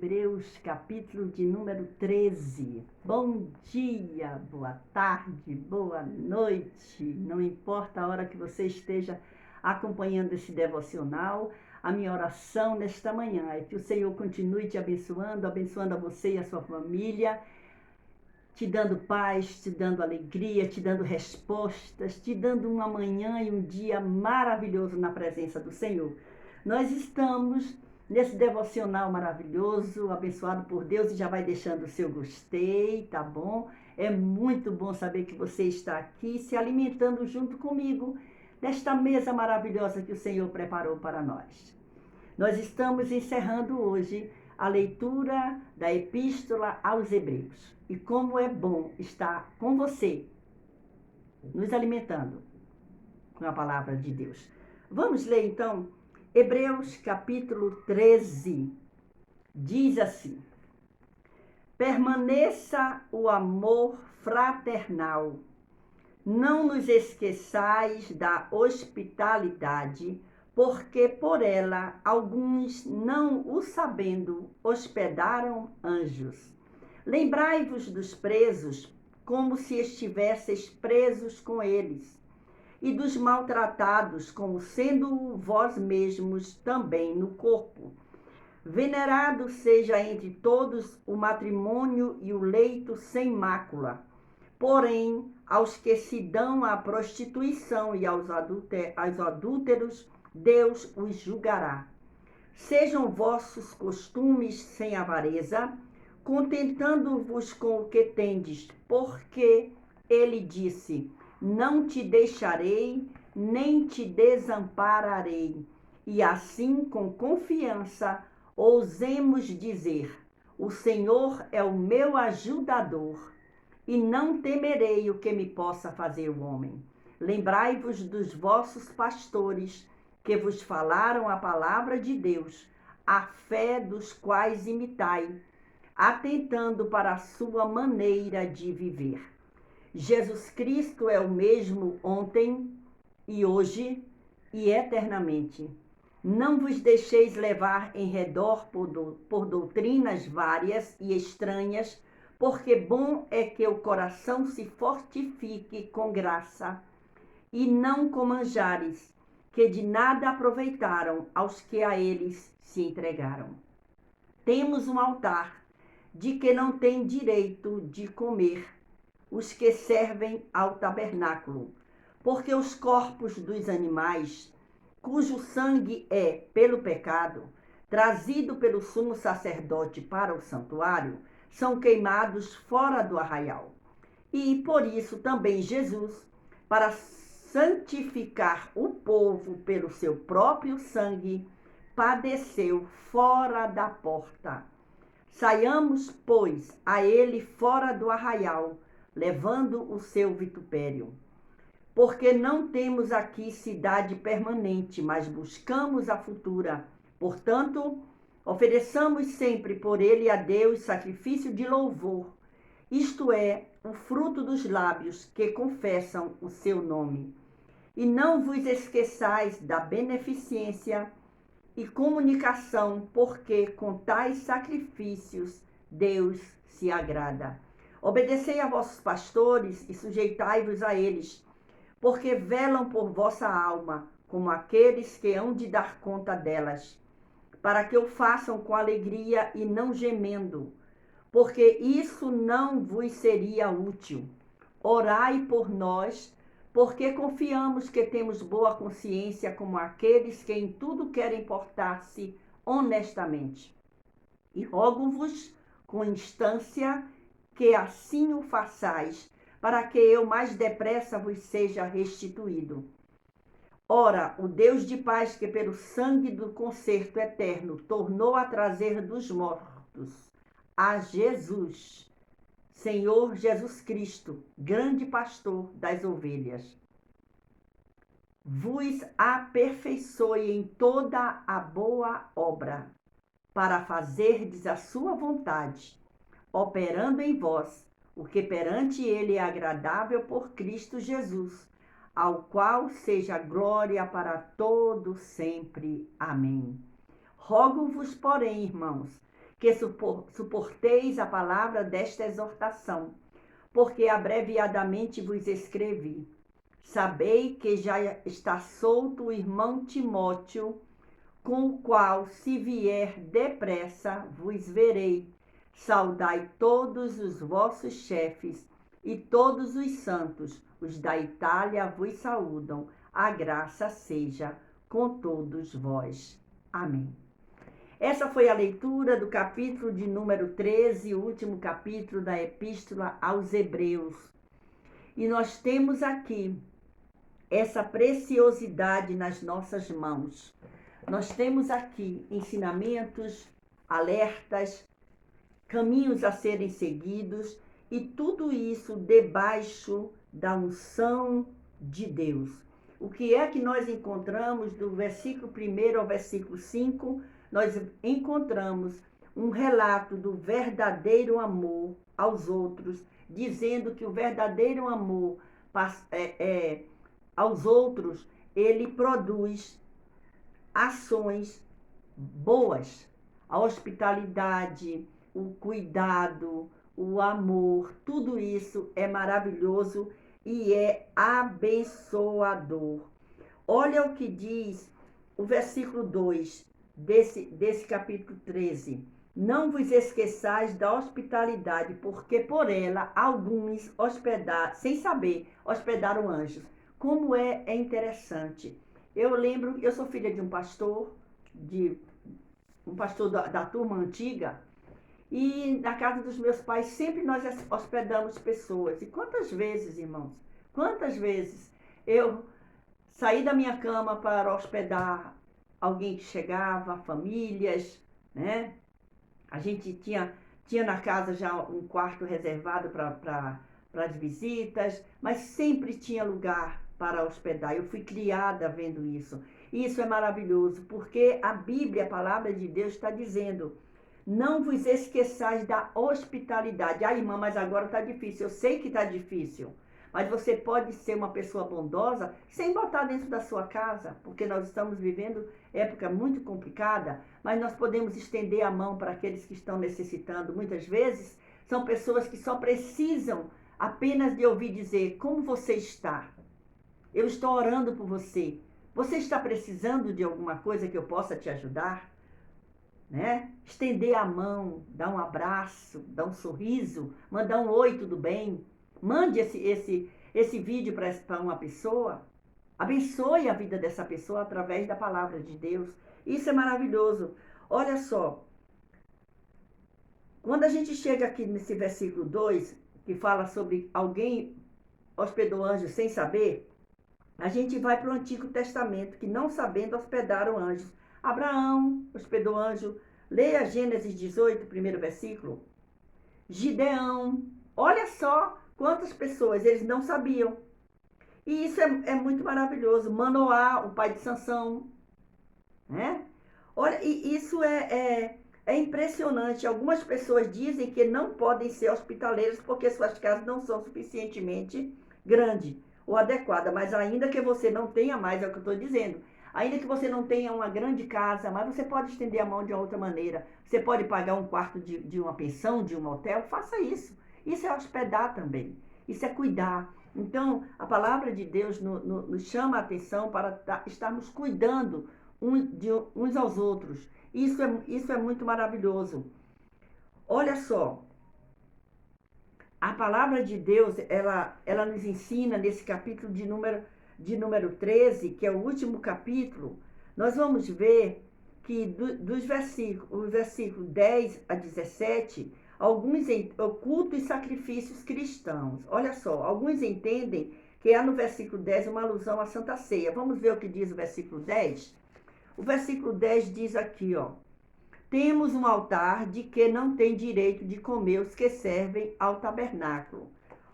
Hebreus, capítulo de número 13. Bom dia, boa tarde, boa noite. Não importa a hora que você esteja acompanhando esse devocional, a minha oração nesta manhã é que o Senhor continue te abençoando, abençoando a você e a sua família, te dando paz, te dando alegria, te dando respostas, te dando uma manhã e um dia maravilhoso na presença do Senhor. Nós estamos nesse devocional maravilhoso, abençoado por Deus, e já vai deixando o seu gostei, tá bom? É muito bom saber que você está aqui se alimentando junto comigo desta mesa maravilhosa que o Senhor preparou para nós. Nós estamos encerrando hoje a leitura da Epístola aos Hebreus. E como é bom estar com você, nos alimentando com a palavra de Deus. Vamos ler então Hebreus capítulo 13. Diz assim: permaneça o amor fraternal. Não nos esqueçais da hospitalidade, porque por ela alguns, não o sabendo, hospedaram anjos. Lembrai-vos dos presos, como se estivesseis presos com eles, e dos maltratados, como sendo vós mesmos também no corpo. Venerado seja entre todos o matrimônio e o leito sem mácula. Porém, aos que se dão à prostituição e aos adúlteros, Deus os julgará. Sejam vossos costumes sem avareza, contentando-vos com o que tendes, porque ele disse: não te deixarei, nem te desampararei. E assim, com confiança, ousemos dizer: o Senhor é o meu ajudador, e não temerei o que me possa fazer o homem. Lembrai-vos dos vossos pastores, que vos falaram a palavra de Deus, a fé dos quais imitai, atentando para a sua maneira de viver. Jesus Cristo é o mesmo ontem e hoje e eternamente. Não vos deixeis levar em redor por doutrinas várias e estranhas, porque bom é que o coração se fortifique com graça, e não com manjares, que de nada aproveitaram aos que a eles se entregaram. Temos um altar, de que não tem direito de comer os que servem ao tabernáculo, porque os corpos dos animais, cujo sangue é, pelo pecado, trazido pelo sumo sacerdote para o santuário, são queimados fora do arraial. E por isso também Jesus, para santificar o povo pelo seu próprio sangue, padeceu fora da porta. Saiamos, pois, a ele fora do arraial, levando o seu vitupério. Porque não temos aqui cidade permanente, mas buscamos a futura. Portanto, ofereçamos sempre por ele a Deus sacrifício de louvor, isto é, o fruto dos lábios que confessam o seu nome. E não vos esqueçais da beneficência e comunicação, porque com tais sacrifícios Deus se agrada. Obedecei a vossos pastores e sujeitai-vos a eles, porque velam por vossa alma, como aqueles que hão de dar conta delas, para que o façam com alegria e não gemendo, porque isso não vos seria útil. Orai por nós, porque confiamos que temos boa consciência, como aqueles que em tudo querem portar-se honestamente. E rogo-vos com instância que assim o façais, para que eu mais depressa vos seja restituído. Ora, o Deus de paz, que pelo sangue do concerto eterno tornou a trazer dos mortos a Jesus, Senhor Jesus Cristo, grande pastor das ovelhas, vos aperfeiçoe em toda a boa obra, para fazerdes a sua vontade, operando em vós o que perante ele é agradável por Cristo Jesus, ao qual seja glória para todo sempre. Amém. Rogo-vos, porém, irmãos, que suporteis a palavra desta exortação, porque abreviadamente vos escrevi. Sabei que já está solto o irmão Timóteo, com o qual, se vier depressa, vos verei. Saudai todos os vossos chefes e todos os santos, os da Itália vos saúdam. A graça seja com todos vós. Amém. Essa foi a leitura do capítulo de número 13, o último capítulo da Epístola aos Hebreus. E nós temos aqui essa preciosidade nas nossas mãos. Nós temos aqui ensinamentos, alertas, caminhos a serem seguidos e tudo isso debaixo da unção de Deus. O que é que nós encontramos do versículo 1 ao versículo 5? Nós encontramos um relato do verdadeiro amor aos outros, dizendo que o verdadeiro amor aos outros, ele produz ações boas, a hospitalidade, o cuidado, o amor, tudo isso é maravilhoso e é abençoador. Olha o que diz o versículo 2 desse capítulo 13. Não vos esqueçais da hospitalidade, porque por ela alguns sem saber, hospedaram anjos. Como é interessante. Eu lembro, eu sou filha de um pastor da turma antiga, e na casa dos meus pais sempre nós hospedamos pessoas. E quantas vezes, irmãos, quantas vezes eu saí da minha cama para hospedar alguém que chegava, famílias, né? A gente tinha na casa já um quarto reservado para as visitas, mas sempre tinha lugar para hospedar. Eu fui criada vendo isso. E isso é maravilhoso, porque a Bíblia, a palavra de Deus, está dizendo: não vos esqueçais da hospitalidade. Ah, irmã, mas agora está difícil. Eu sei que está difícil, mas você pode ser uma pessoa bondosa sem botar dentro da sua casa, porque nós estamos vivendo época muito complicada, mas nós podemos estender a mão para aqueles que estão necessitando. Muitas vezes são pessoas que só precisam apenas de ouvir dizer: como você está? Eu estou orando por você. Você está precisando de alguma coisa que eu possa te ajudar? Né? Estender a mão, dar um abraço, dar um sorriso, mandar um oi, tudo bem? Mande esse vídeo para uma pessoa. Abençoe a vida dessa pessoa através da palavra de Deus. Isso é maravilhoso. Olha só. Quando a gente chega aqui nesse versículo 2, que fala sobre alguém hospedou anjos sem saber, a gente vai para o Antigo Testamento, que não sabendo hospedaram anjos. Abraão hospedou anjo. Leia Gênesis 18, primeiro versículo. Gideão. Olha só quantas pessoas eles não sabiam. E isso é muito maravilhoso. Manoá, o pai de Sansão. Né? Olha, e isso é impressionante. Algumas pessoas dizem que não podem ser hospitaleiros porque suas casas não são suficientemente grandes ou adequadas. Mas ainda que você não tenha mais, é o que eu estou dizendo, ainda que você não tenha uma grande casa, mas você pode estender a mão de outra maneira. Você pode pagar um quarto de uma pensão, de um hotel, faça isso. Isso é hospedar também. Isso é cuidar. Então, a palavra de Deus nos chama a atenção para estarmos cuidando uns aos outros. Isso é muito maravilhoso. Olha só. A palavra de Deus, ela nos ensina nesse capítulo de número 13, que é o último capítulo, nós vamos ver que dos versículos 10 a 17, alguns cultos e sacrifícios cristãos. Olha só, alguns entendem que há no versículo 10 uma alusão à Santa Ceia. Vamos ver o que diz o versículo 10? O versículo 10 diz aqui, ó: temos um altar de que não tem direito de comer os que servem ao tabernáculo.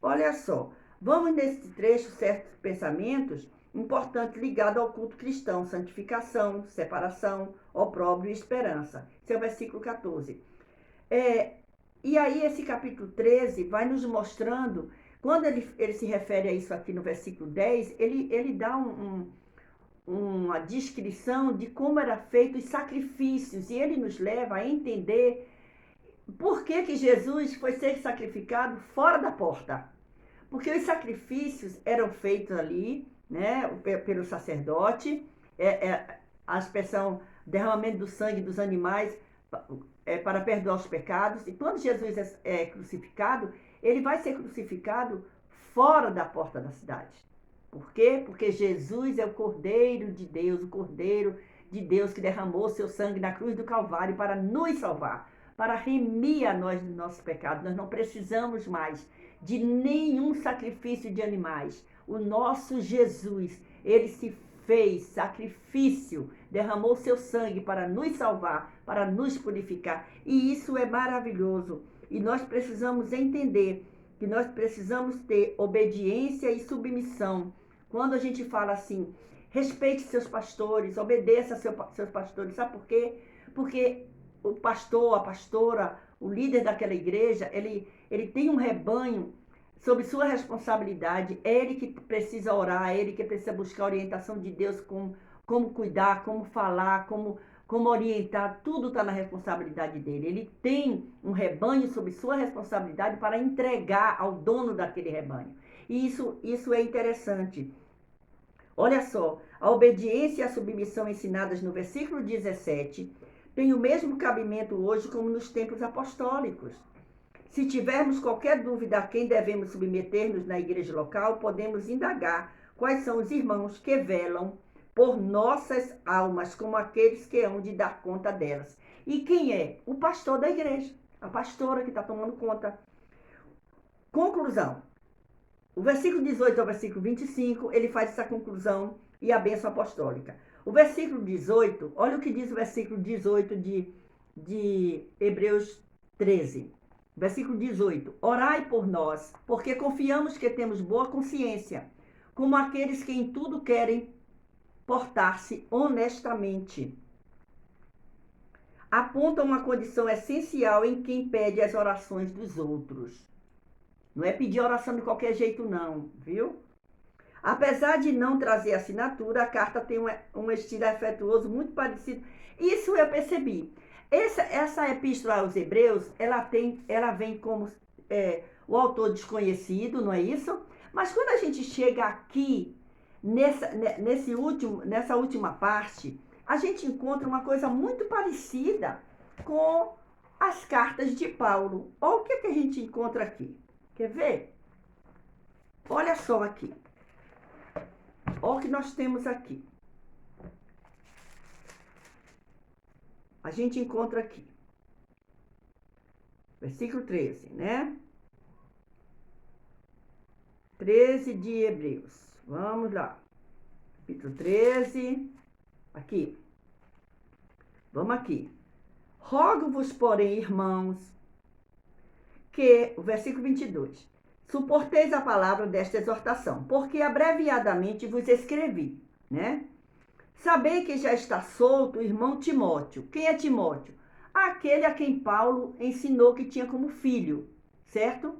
Olha só, vamos nesse trecho certos pensamentos importantes ligados ao culto cristão: santificação, separação, opróbrio e esperança. Esse é o versículo 14. E aí esse capítulo 13 vai nos mostrando, quando ele se refere a isso aqui no versículo 10, ele dá uma descrição de como era feito os sacrifícios, e ele nos leva a entender Por que que Jesus foi ser sacrificado fora da porta? Porque os sacrifícios eram feitos ali, né, pelo sacerdote, a expressão derramamento do sangue dos animais para perdoar os pecados. E quando Jesus é crucificado, ele vai ser crucificado fora da porta da cidade. Por quê? Porque Jesus é o Cordeiro de Deus, o Cordeiro de Deus que derramou seu sangue na cruz do Calvário para nos salvar, para remir a nós dos nossos pecados. Nós não precisamos mais de nenhum sacrifício de animais. O nosso Jesus, ele se fez sacrifício, derramou seu sangue para nos salvar, para nos purificar. E isso é maravilhoso. E nós precisamos entender que nós precisamos ter obediência e submissão. Quando a gente fala assim, respeite seus pastores, obedeça seus pastores. Sabe por quê? Porque o pastor, a pastora, o líder daquela igreja, ele tem um rebanho sob sua responsabilidade. É ele que precisa orar, é ele que precisa buscar a orientação de Deus, como cuidar, como falar, como orientar. Tudo está na responsabilidade dele. Ele tem um rebanho sob sua responsabilidade para entregar ao dono daquele rebanho. E isso é interessante. Olha só, a obediência e a submissão ensinadas no versículo 17 têm o mesmo cabimento hoje como nos tempos apostólicos. Se tivermos qualquer dúvida a quem devemos submeter-nos na igreja local, podemos indagar quais são os irmãos que velam por nossas almas, como aqueles que hão de dar conta delas. E quem é? O pastor da igreja, a pastora que está tomando conta. Conclusão. O versículo 18 ao versículo 25, ele faz essa conclusão e a bênção apostólica. O versículo 18, olha o que diz o versículo 18 de Hebreus 13. Versículo 18. Orai por nós, porque confiamos que temos boa consciência, como aqueles que em tudo querem portar-se honestamente. Aponta uma condição essencial em quem pede as orações dos outros. Não é pedir oração de qualquer jeito não, viu? Apesar de não trazer assinatura, a carta tem um estilo afetuoso muito parecido. Isso eu percebi. Essa epístola aos Hebreus, ela vem como o autor desconhecido, não é isso? Mas quando a gente chega aqui, nessa última parte, a gente encontra uma coisa muito parecida com as cartas de Paulo. Olha o que a gente encontra aqui. Quer ver? Olha só aqui. Olha o que nós temos aqui. A gente encontra aqui. Versículo 13, né? 13 de Hebreus. Vamos lá. Capítulo 13. Aqui. Vamos aqui. Rogo-vos, porém, irmãos, que, o versículo 22, suporteis a palavra desta exortação, porque abreviadamente vos escrevi, né? Sabei que já está solto o irmão Timóteo. Quem é Timóteo? Aquele a quem Paulo ensinou que tinha como filho, certo?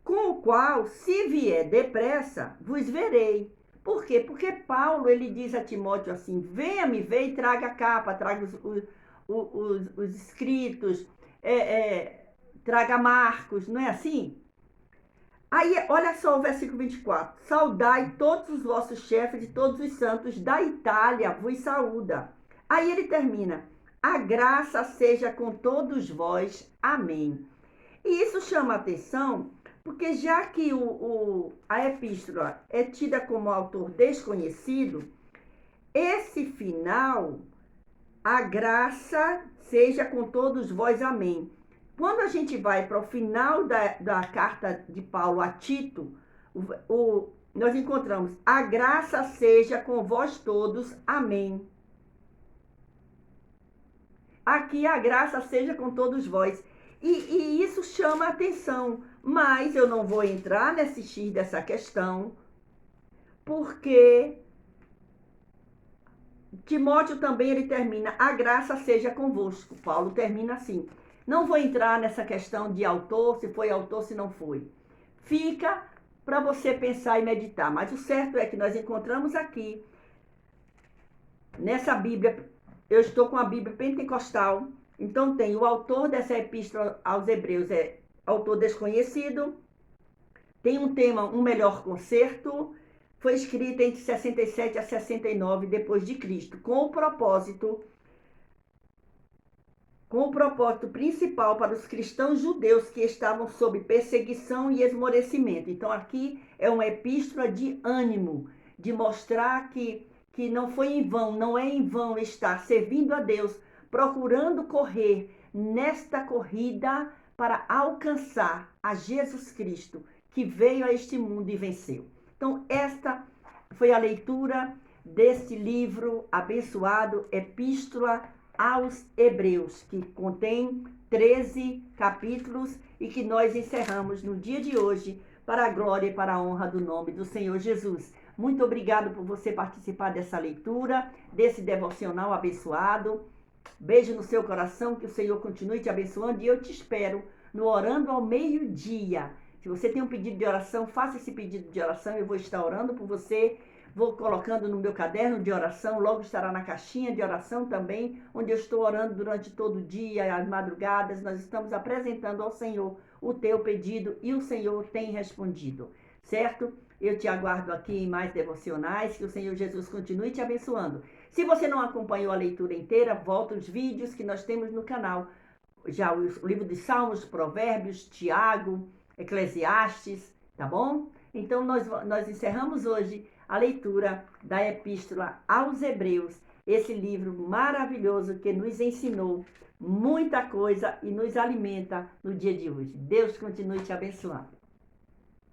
Com o qual, se vier depressa, vos verei. Por quê? Porque Paulo, ele diz a Timóteo assim, venha me ver e traga a capa, traga os escritos, traga Marcos, não é assim? Aí, olha só o versículo 24. Saudai todos os vossos chefes e todos os santos da Itália vos saúda. Aí ele termina. A graça seja com todos vós. Amém. E isso chama a atenção, porque já que a epístola é tida como autor desconhecido, esse final, a graça seja com todos vós. Amém. Quando a gente vai para o final da carta de Paulo a Tito, nós encontramos, a graça seja com vós todos, amém. Aqui a graça seja com todos vós. E isso chama a atenção, mas eu não vou entrar nesse X dessa questão, porque Timóteo também ele termina, a graça seja convosco. Paulo termina assim. Não vou entrar nessa questão de autor, se foi autor, se não foi. Fica para você pensar e meditar. Mas o certo é que nós encontramos aqui, nessa Bíblia, eu estou com a Bíblia pentecostal, Então tem o autor dessa epístola aos Hebreus, é autor desconhecido. Tem um tema, um melhor concerto. Foi escrita entre 67 a 69 depois de Cristo, com o propósito principal para os cristãos judeus que estavam sob perseguição e esmorecimento. Então aqui é uma epístola de ânimo, de mostrar que não foi em vão, não é em vão estar servindo a Deus, procurando correr nesta corrida para alcançar a Jesus Cristo, que veio a este mundo e venceu. Então esta foi a leitura deste livro abençoado, Epístola aos Hebreus, que contém 13 capítulos e que nós encerramos no dia de hoje para a glória e para a honra do nome do Senhor Jesus. Muito obrigado por você participar dessa leitura, desse devocional abençoado. Beijo no seu coração, que o Senhor continue te abençoando e eu te espero no Orando ao Meio-Dia. Se você tem um pedido de oração, faça esse pedido de oração, eu vou estar orando por você. Vou colocando no meu caderno de oração, logo estará na caixinha de oração também, onde eu estou orando durante todo o dia, às madrugadas. Nós estamos apresentando ao Senhor o teu pedido e o Senhor tem respondido, certo? Eu te aguardo aqui em mais devocionais, que o Senhor Jesus continue te abençoando. Se você não acompanhou a leitura inteira, volta os vídeos que nós temos no canal. Já o livro de Salmos, Provérbios, Tiago, Eclesiastes, tá bom? Então nós encerramos hoje a leitura da Epístola aos Hebreus, esse livro maravilhoso que nos ensinou muita coisa e nos alimenta no dia de hoje. Deus continue te abençoando.